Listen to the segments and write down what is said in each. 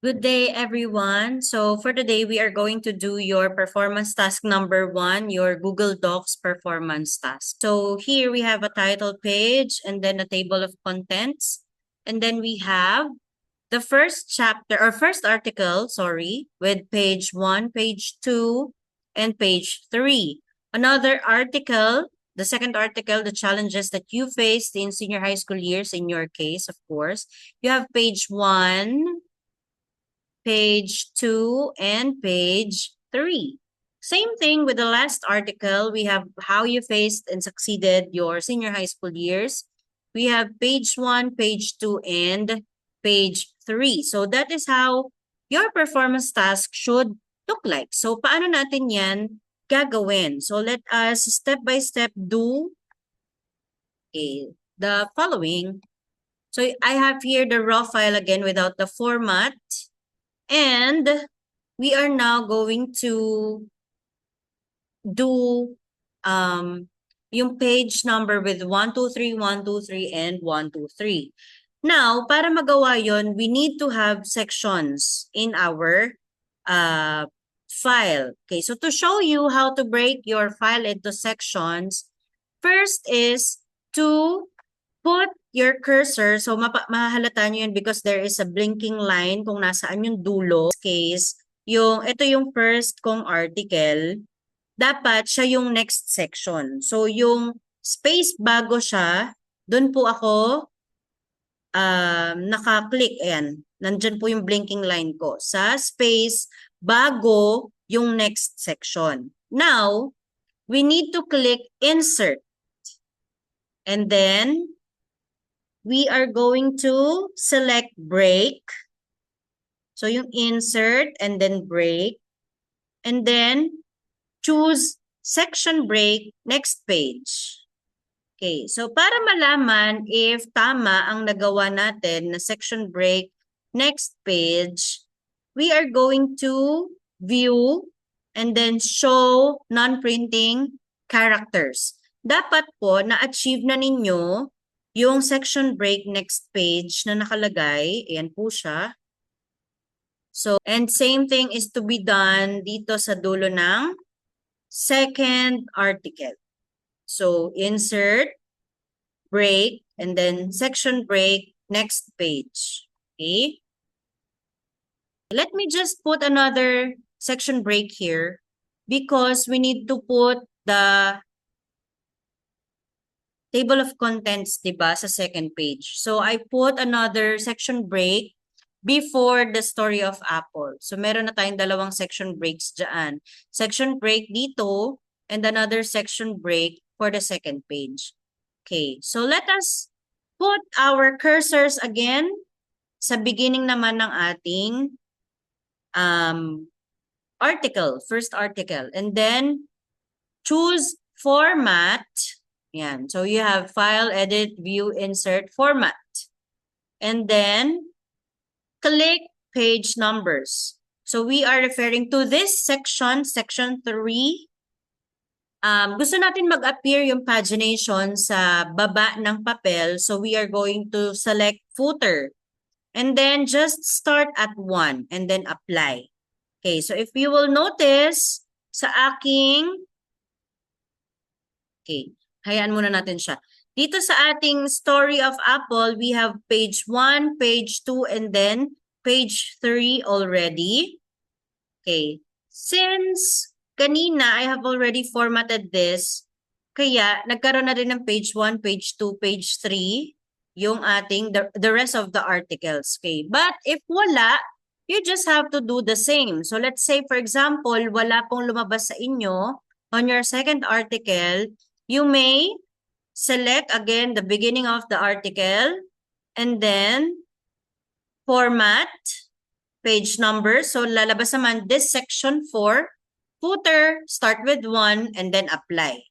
Good day, everyone. So for today, we are going to do your performance task number 1, your Google Docs performance task. So here we have a title page and then a table of contents. And then we have the first chapter or first article, with page 1, page 2, and page 3. Another article, the second article, the challenges that you faced in senior high school years, in your case, of course. You have page 1, page 2, and page 3. Same thing with the last article. We have how you faced and succeeded your senior high school years. We have page 1, page 2, and page 3. So that is how your performance task should look like. So paano natin yan gagawin? So let us step by step do the following. So I have here the raw file again without the format. And we are now going to do yung page number with 1, 2, 3, 1, 2, 3, and 1, 2, 3. Now, para magawa yon, we need to have sections in our file. Okay, so to show you how to break your file into sections, first is to put your cursor. So mahahalata nyo yun because there is a blinking line kung nasaan yung dulo. In this case, ito yung first kong article, dapat siya yung next section. So yung space bago siya, dun po ako naka-click. Ayan, nandyan po yung blinking line ko. Sa space bago yung next section. Now, we need to click insert. And then, we are going to select break. So yung insert and then break. And then choose section break, next page. Okay, so para malaman if tama ang nagawa natin na section break, next page, we are going to view and then show non-printing characters. Dapat po na-achieve na ninyo yung section break next page na nakalagay. Ayan po siya. So, and same thing is to be done dito sa dulo ng second article. So, insert, break, and then section break, next page. Okay? Let me just put another section break here because we need to put the table of contents, diba, sa second page. So, I put another section break before the story of Apple. So, meron na tayong dalawang section breaks dyan. Section break dito and another section break for the second page. Okay, so let us put our cursors again sa beginning naman ng ating article, first article. And then, choose format. Yan. So you have file, edit, view, insert, format. And then click page numbers. So we are referring to this section, section 3. Gusto natin mag-appear yung pagination sa baba ng papel. So we are going to select footer. And then just start at 1 and then apply. Okay, so if you will notice sa aking hayaan muna natin siya. Dito sa ating story of Apple, we have page 1, page 2, and then page 3 already. Okay. Since kanina, I have already formatted this, kaya nagkaroon na rin ng page 1, page 2, page 3, yung ating, the rest of the articles. Okay. But if wala, you just have to do the same. So let's say, for example, wala pong lumabas sa inyo on your second article, you may select again the beginning of the article and then format, page number. So lalabas naman this section 4, footer, start with 1 and then apply.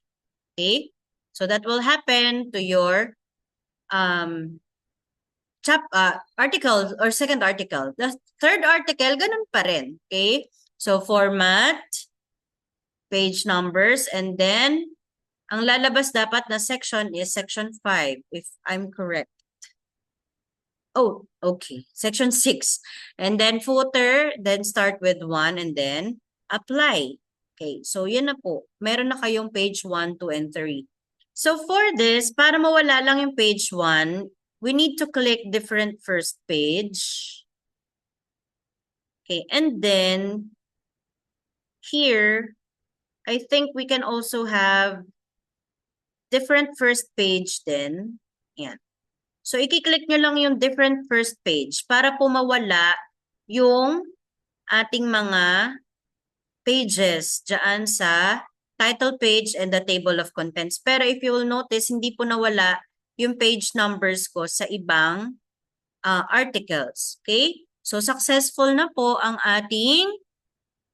Okay? So that will happen to your article or second article. The third article, ganun pa rin. Okay? So format, page numbers, and then ang lalabas dapat na section is section 5, if I'm correct. Oh, okay. Section 6. And then footer, then start with 1 and then apply. Okay, so yun na po. Meron na kayong page 1, 2, and 3. So for this, para mawala lang yung page 1, we need to click different first page. Okay, and then here, I think we can also have different first page din. Yan. So, i-click nyo lang yung different first page para po mawala yung ating mga pages dyan sa title page and the table of contents. Pero if you will notice, hindi po nawala yung page numbers ko sa ibang articles. Okay? So, successful na po ang ating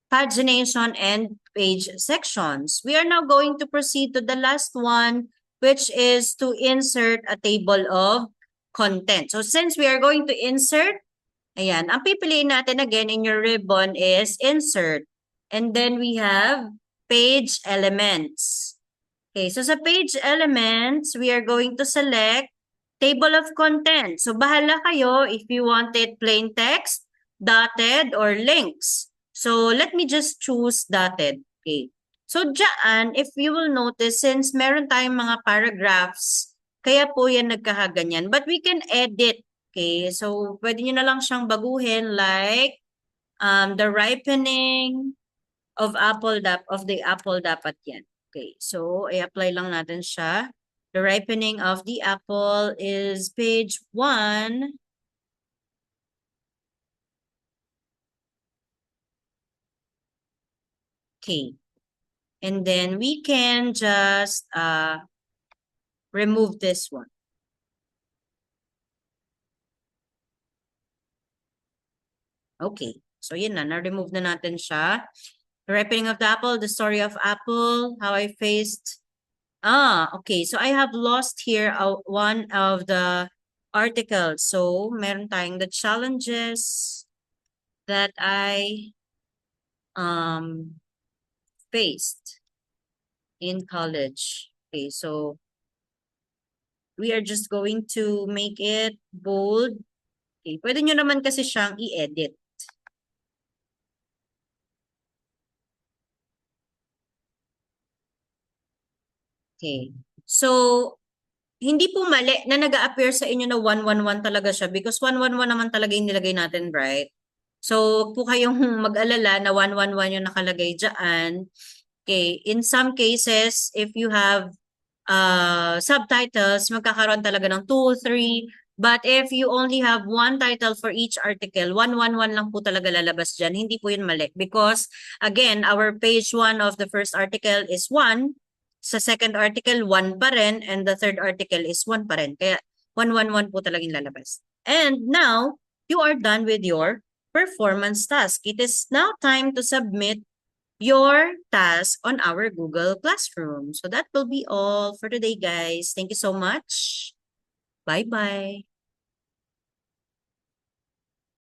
pagination and page sections. We are now going to proceed to the last one, which is to insert a table of content. So since we are going to insert, ayan, ang pipiliin natin again in your ribbon is insert. And then we have page elements. Okay, so sa page elements, we are going to select table of content. So bahala kayo if you want it plain text, dotted, or links. So let me just choose dotted. Okay. So dyan, if you will notice, since meron tayong mga paragraphs, kaya po yan nagkakaganyan. But we can edit. Okay, so pwede nyo na lang siyang baguhin like the ripening of the apple dapat yan. Okay, so i-apply lang natin siya. The ripening of the apple is page 1. Okay. And then we can just remove this one. Okay. So yun na-remove na natin siya. The ripening of the apple, the story of apple, how I faced. Okay. So I have lost here one of the articles. So meron tayong the challenges that I faced in college. Okay, so we are just going to make it bold. Okay, pwede nyo naman kasi siyang i-edit. Okay, so hindi po mali na nag-a-appear sa inyo na 111 talaga siya because 111 naman talaga yung nilagay natin, right? So, po kayong mag-alala na 111 yung nakalagay dyan. Okay, in some cases, if you have subtitles, magkakaroon talaga ng 2, 3. But if you only have one title for each article, 111 lang po talaga lalabas dyan. Hindi po yun mali. Because, again, our page 1 of the first article is 1. Sa second article, 1 pa rin. And the third article is 1 pa rin. Kaya, 111 po talagang lalabas. And now, you are done with your performance task. It is now time to submit your task on our Google Classroom. So that will be all for today, guys. Thank you so much. Bye-bye.